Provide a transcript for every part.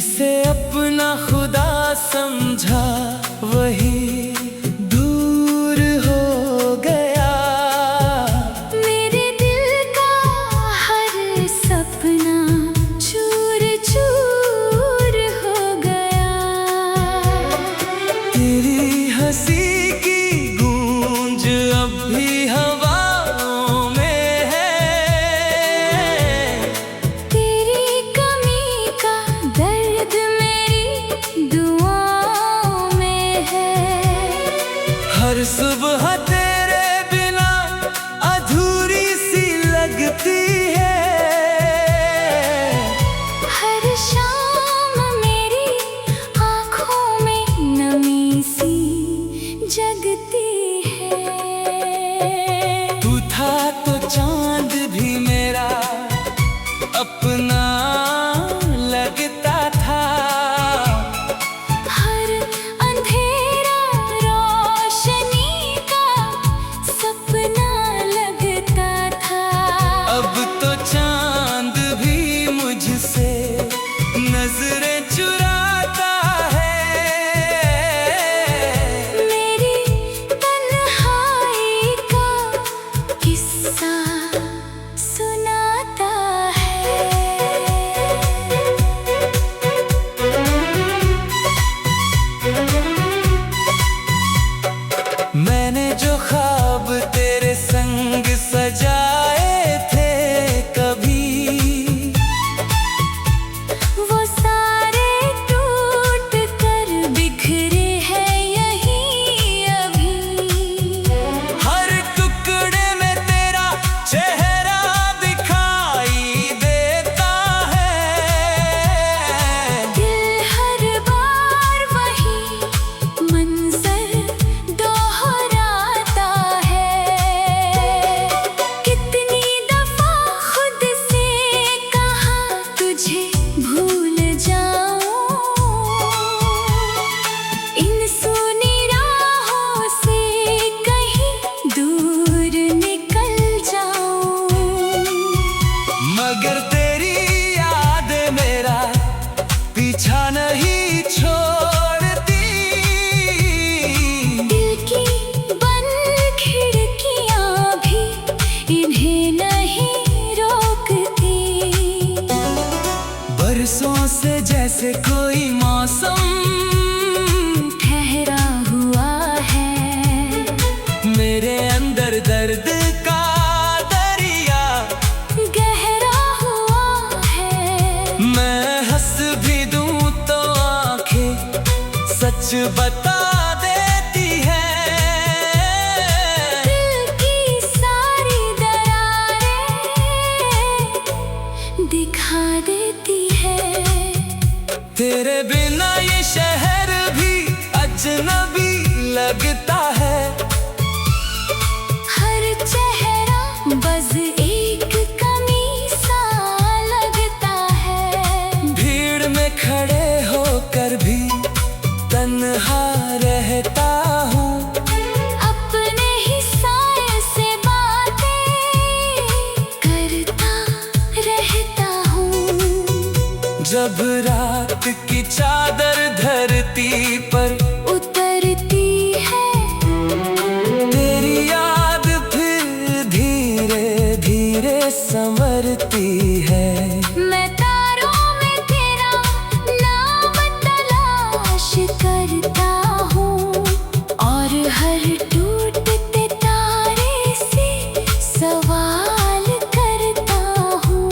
जिसे अपना खुदा समझा वही दूर हो गया। मेरे दिल का हर सपना चूर चूर हो गया। तेरी हंसी की गूंज अब भी हवाओं में है। तेरी कमी का दर्द मेरी दुआओं में है। हर सुबह तेरे बिना अधूरी सी लगती है। हर शाम मेरी आँखों में नमी सी जगती है। तू था तो चांद भी मेरा अपना लगता था। हर अंधेरा रोशनी का सपना लगता था। अब तो चांद भी मुझसे नजरें चुराता है। मेरी तन्हाई का किस्सा सुनाता है। मैंने जो ख्वाब तेरे संग सजाए थे कभी, वो सारे टूट कर बिखरे हैं यहीं अभी। हर टुकड़े में तेरा चेहरा दिखाई देता है। दिल हर बार वही मंजर दोहराता है। कितनी दफा खुद से कहा तुझे भूल जाऊं। इन सूनी राहों से कहीं दूर निकल जाऊं। मगर तेरी याद मेरा पीछा नहीं छोड़ती। दिल की बंद खिड़कियां भी इन्हें नहीं रोकती। बरसों से जैसे कोई मौसम ठहरा हुआ है। मेरे अंदर दर्द का दरिया गहरा हुआ है। मैं हंस भी दूं तो आंखें सच बता देती है। दिल की सारी दरारें दिखा देती है। तेरे बिना ये शहर भी अजनबी लगता है। हर चेहरा बस एक कमी सा लगता है। भीड़ में खड़े होकर भी तन्हा रहता हूँ। अपने ही साए से बातें करता रहता हूँ। जब रात की चादर धरती पर उतरती है। तेरी याद फिर धीरे धीरे संवरती है। मैं तारों में तेरा नाम तलाश करता हूँ। और हर टूटते तारे से सवाल करता हूँ।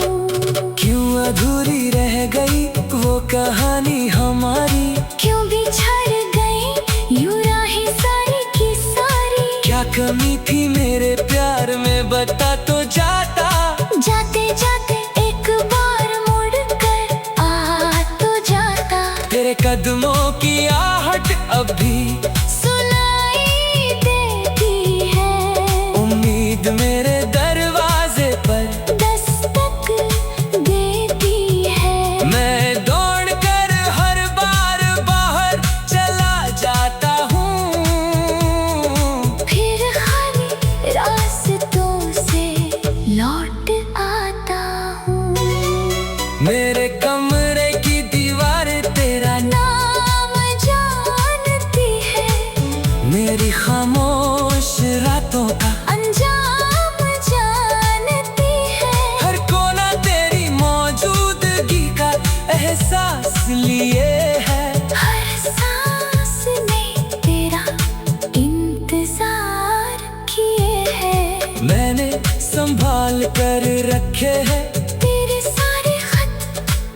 क्यों अधूरी रह गई वो कहानी हमारी। क्यों बिछड़ गई यूं राहें सारी की सारी। क्या कमी थी मेरे प्यार में बता तो जाता। जाते जाते एक बार मुड़ कर आ तो जाता। तेरे कदमों की आहट अब भी सुनाई देती है। उम्मीद मेरे दरवाजे पर दस्तक देती है। मैं दौड़ कर हर बार बाहर चला जाता हूँ। फिर खाली रास्तों से मेरी खामोश रातों का अंजाम जानती है। हर कोना तेरी मौजूदगी का एहसास लिए है। हर सांस में तेरा इंतजार किए है। मैंने संभाल कर रखे हैं तेरे सारे खत,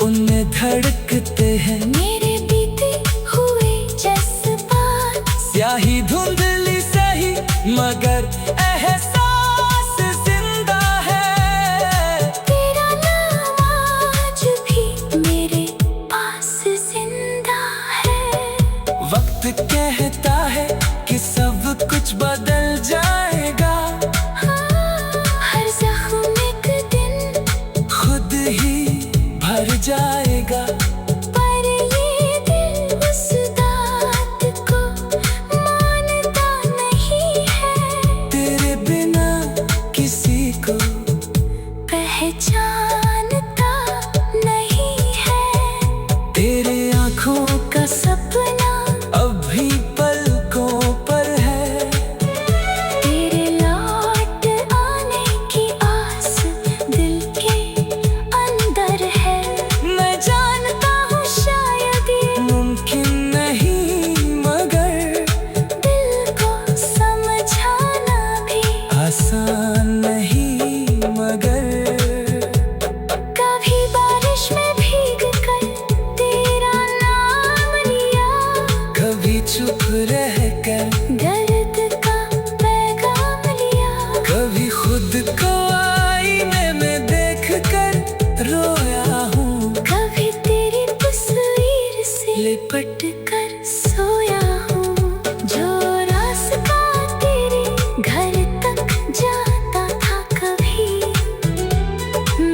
उनमें धड़कते हैं मेरे बीते हुए जज्बात। स्याही धुंधली सही मगर एहसास जिंदा है। तेरा नाम आज भी मेरे पास जिंदा है। वक्त कहता है कि सब कुछ बदल जाएगा। हर जख्म एक दिन खुद ही भर जाएगा। पर ये दिल उस बात को मानता नहीं है। तेरे बिना किसी को पहचानता नहीं है। तेरे आँखों का सपना अभी पलकों पर है। तेरे लौट आने की आस दिल के अंदर है। मैं जानता हूँ शायद ये मुमकिन नहीं मगर दिल को समझाना भी आसान नहीं मगर कभी बारिश में भीग कर तेरा नाम लिया। कभी चुप रह कर दर्द का पैगाम लिया। कभी खुद को आईने में देख कर रोया हूँ। कभी तेरी तस्वीर से लिपट कर सोया हूँ। जो रास्ता तेरे घर तक जाता था कभी,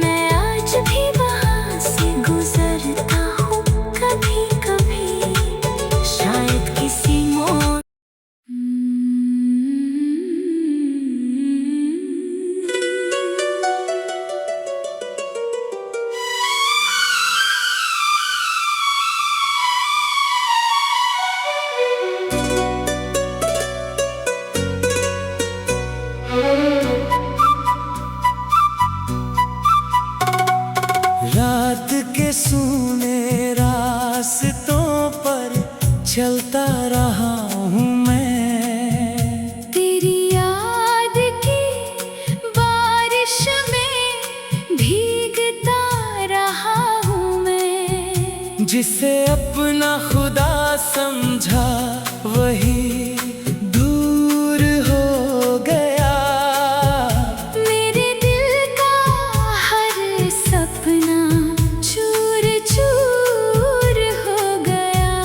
मैं आज भी वहाँ से गुजरता हूँ कभी कभी। शायद किसी मोड़ रात के सूने रास्तों पर चलता रहा हूँ मैं। तेरी याद की बारिश में भीगता रहा हूँ मैं। जिसे अपना खुदा समझा वही दूर हो गया। मेरे दिल का हर सपना चूर चूर हो गया।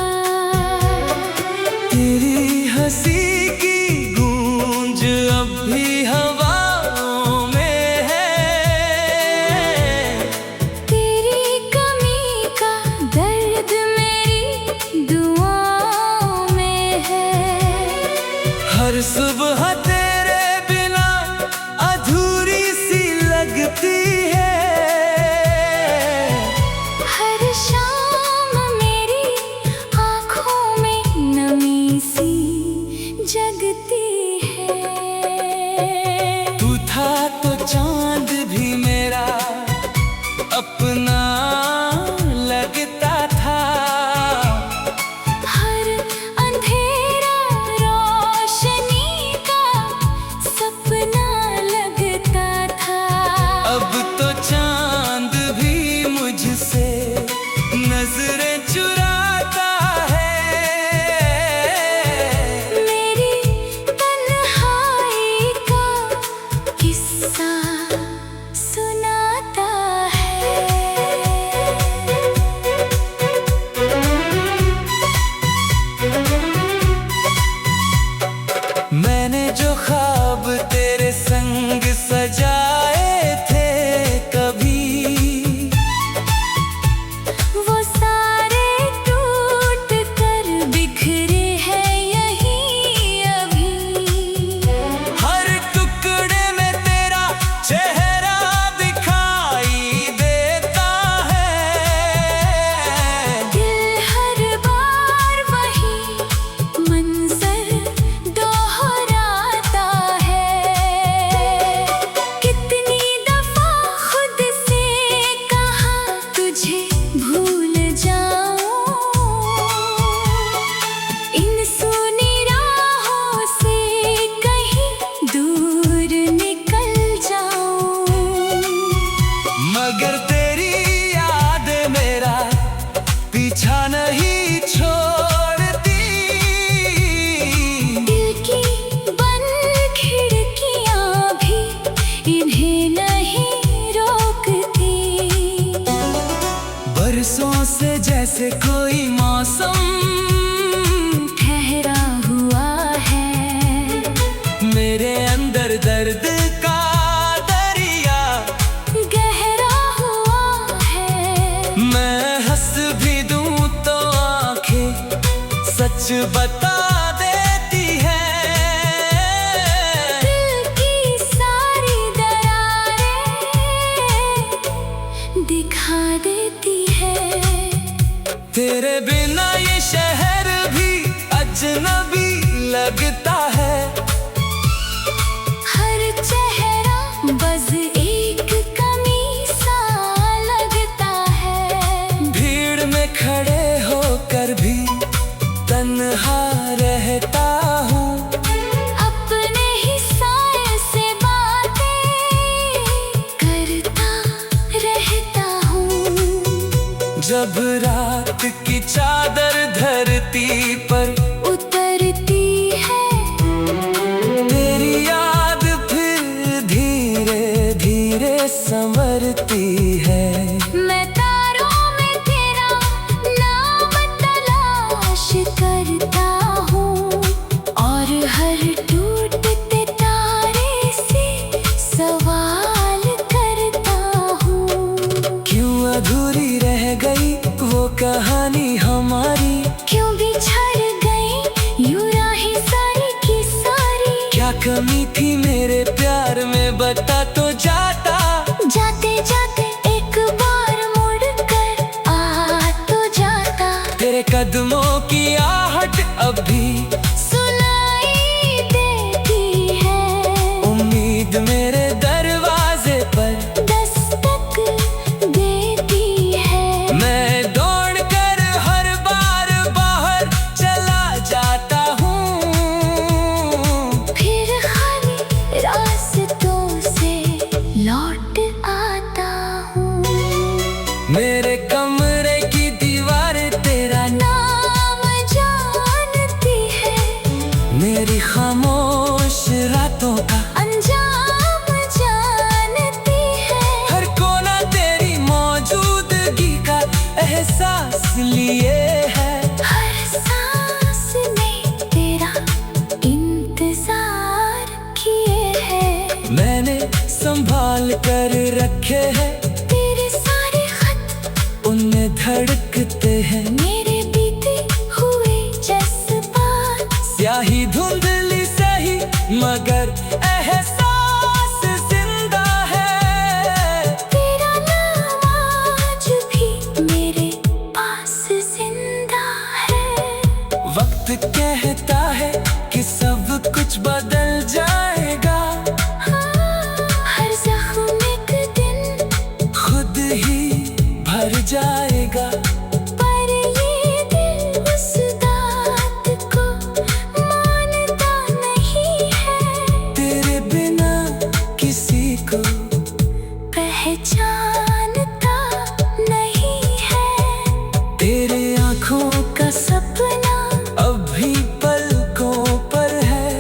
तेरी हंसी की गूंज अब भी हवाओं में है। तेरी कमी का दर्द मेरी दुआओं में है। हर सुबह तेरे बिना अधूरी सी लगती है। हर शाम मेरी आँखों में नमी सी जगती है। तू था तो चांद भी मेरा अपना लगता था। हर अंधेरा रोशनी का लगता है। हर चेहरा बस एक कमी सा लगता है। भीड़ में खड़े होकर भी तन्हा रहता हूँ। अपने ही साए से बातें करता रहता हूँ। जब रात की चादर धरती पर उतरती है, तेरी याद फिर धीरे धीरे संवरती है। मैं तारों में तेरा नाम तलाश करता हूँ और हर टूटते तारे से सवाल करता हूँ। क्यों अधूरी रह गई वो कहानी हमारी? क्यों बिछड़ गई यूं राहें सारी की सारी? क्या कमी थी मेरे प्यार में, बता तो जाता। जाते जाते एक बार मुड़ कर आ तो जाता। तेरे कदमों की आहट अब भी सुनाई देती है। उम्मीद मेरे दरवाजे पर दस्तक देती है। मैं दौड़ कर हर बार बाहर चला जाता हूँ। फिर खाली रास्तों से लौट आता हूँ। मेरे कमरे की दीवारें तेरा नाम जानती है, मेरी खामोश रातों का अंजाम जानती है। हर कोना तेरी मौजूदगी का एहसास लिए है। हर सांस में तेरा इंतजार किए है। मैंने संभाल कर रखे हैं, तेरे सारे खत उनमें धड़कते हैं। मेरे बीते हुए जज्बात, स्याही धुंधली सही मगर एहसास जिंदा है। तेरा नाम आज भी मेरे पास जिंदा है। वक्त कहता है कि सब कुछ बदल जाएगा। हर जख्म एक दिन खुद ही भर जाएगा। पर ये दिल उस बात को मानता नहीं है। तेरे बिना किसी को पहचानता नहीं है। तेरे आँखों का सपना अब भी पलकों पर है।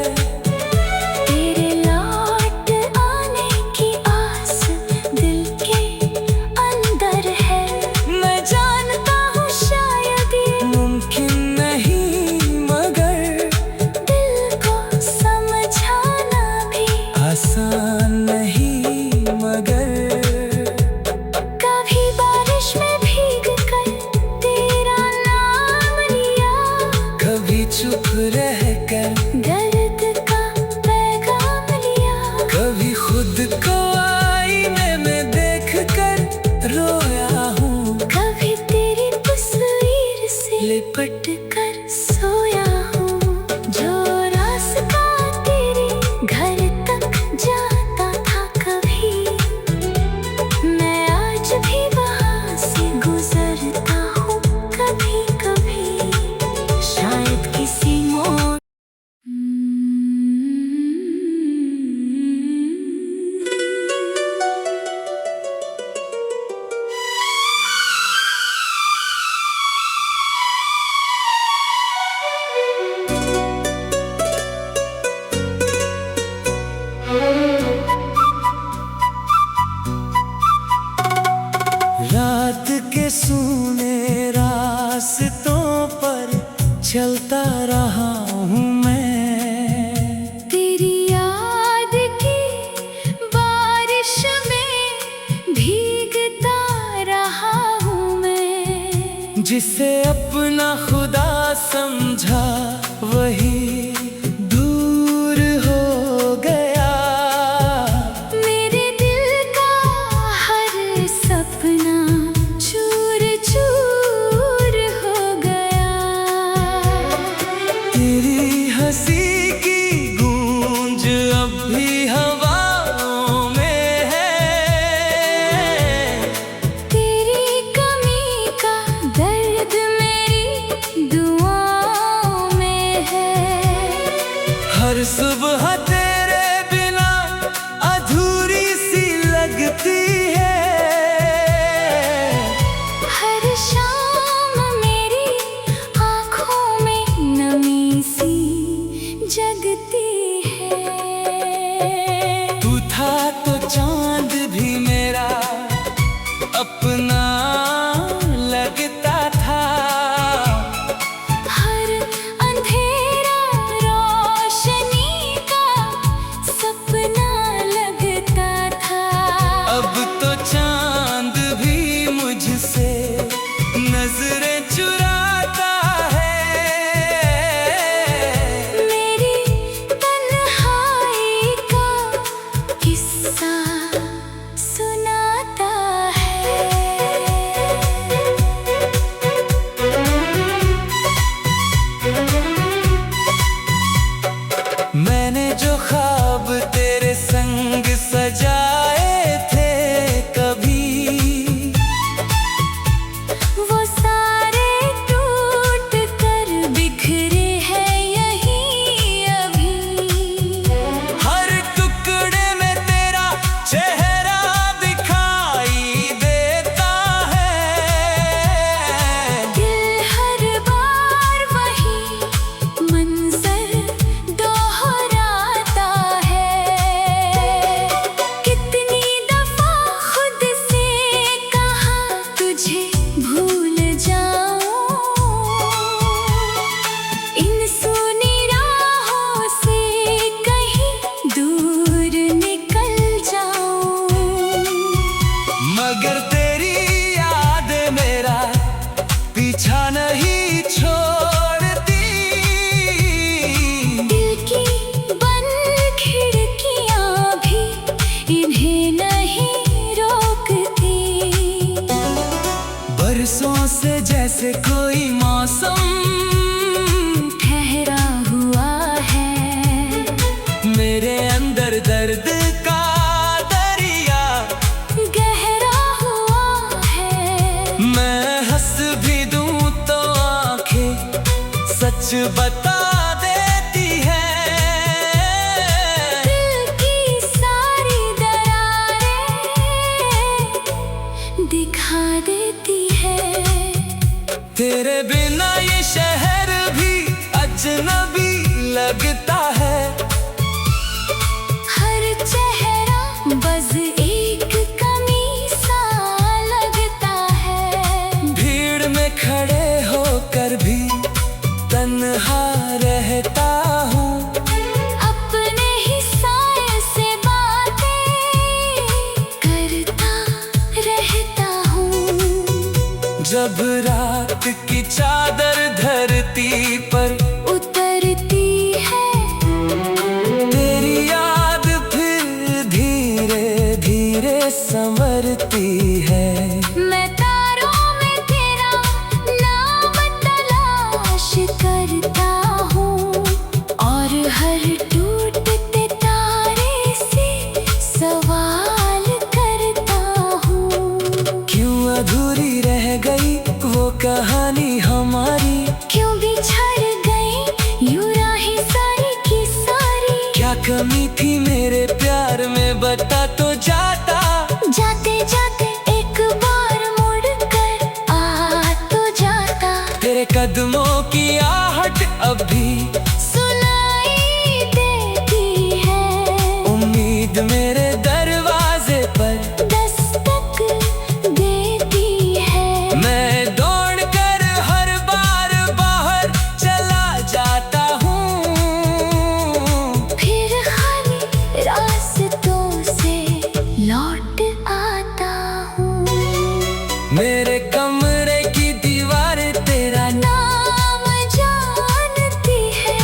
हर सुबह तेरे बिना अधूरी सी लगती है। हर शाम मेरी आँखों में नमी सी जगती है। तू था तो चांद भी मेरा अपना लगता था। हर अंधेरा रोशनी का सपना लगता था। अब तो चांद भी मुझसे नजरें चुराता है। मेरी तन्हाई का किस्सा सुनाता है। मैंने जो ख्वाब तेरे संग सजाए थे कभी, वो सारे टूट कर बिखरे हैं यहीं अभी। हर टुकड़े में तेरा चेहरा दिखाई देता है। दिल हर बार वही मंजर दोहराता है। कितनी दफा खुद से कहा तुझे भूल जाऊं, इन सूनी राहों से कहीं दूर निकल जाऊं। मगर तेरी याद मेरा पीछा नहीं छोड़ती। दिल की बंद खिड़कियां भी इन्हें नहीं रोकती। बरसों से जैसे कोई मौसम ठहरा हुआ है, मेरे अंदर दर्द का दरिया गहरा हुआ है। मैं हंस भी दूं तो आंखें सच बता देती है। दिल की सारी दरारें दिखा देती है। तेरे बिना ये शहर भी अजनबी लगता है। हर चेहरा बस एक कमी सा लगता है। भीड़ में खड़े होकर भी तन्हा रहता हूँ। अपने ही साए से बातें करता रहता हूँ। जब रात की चादर धरती पर उतरती है, तेरी याद फिर धीरे धीरे संवरती है। मैं तारों में तेरा नाम तलाश करता हूँ, और हर टूटते तारे से सवाल करता हूँ। क्यों अधूरी रह गई वो कहानी हमारी? क्यों बिछड़ गई यूं राहें सारी की सारी? क्या कमी थी मेरे प्यार में बता तो जाता। जाते जाते एक बार मुड़ कर आ तो जाता। तेरे कदमों की आहट अब भी सुनाई देती है। उम्मीद मेरे दरवाजे पर दस्तक देती है। मैं दौड़ कर हर बार बाहर चला जाता हूँ। फिर खाली रास्तों से लौट आता हूँ। मेरे कमरे की दीवार तेरा नाम जानती है,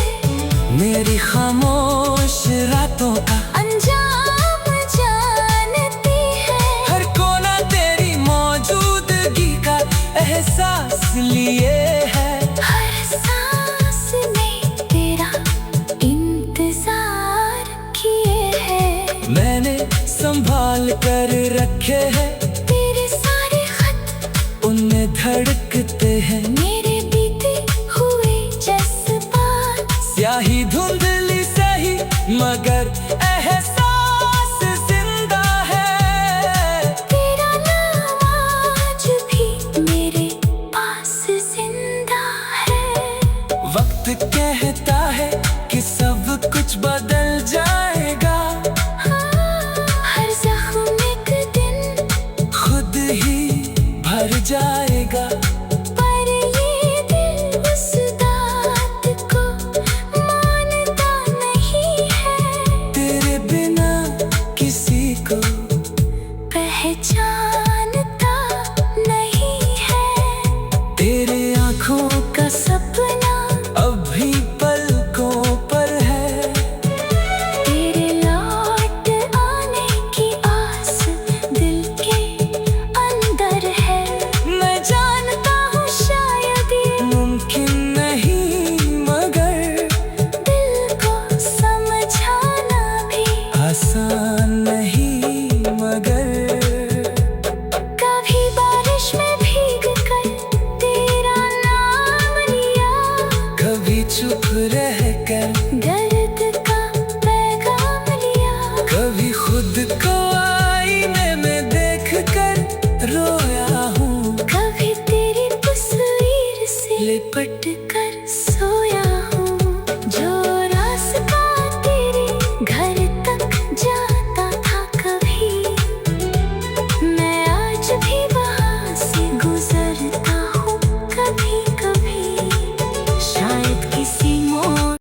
मेरी खामोश रातों का अंजाम जानती है। हर कोना तेरी मौजूदगी का एहसास लिए है। हर सांस में तेरा इंतजार किए है। मैंने संभाल कर रखे हैं तेरे सारे खत, उनमें धड़कते हैं मेरे बीते हुए जज्बात। स्याही धुंधली सही नहीं, मगर एहसास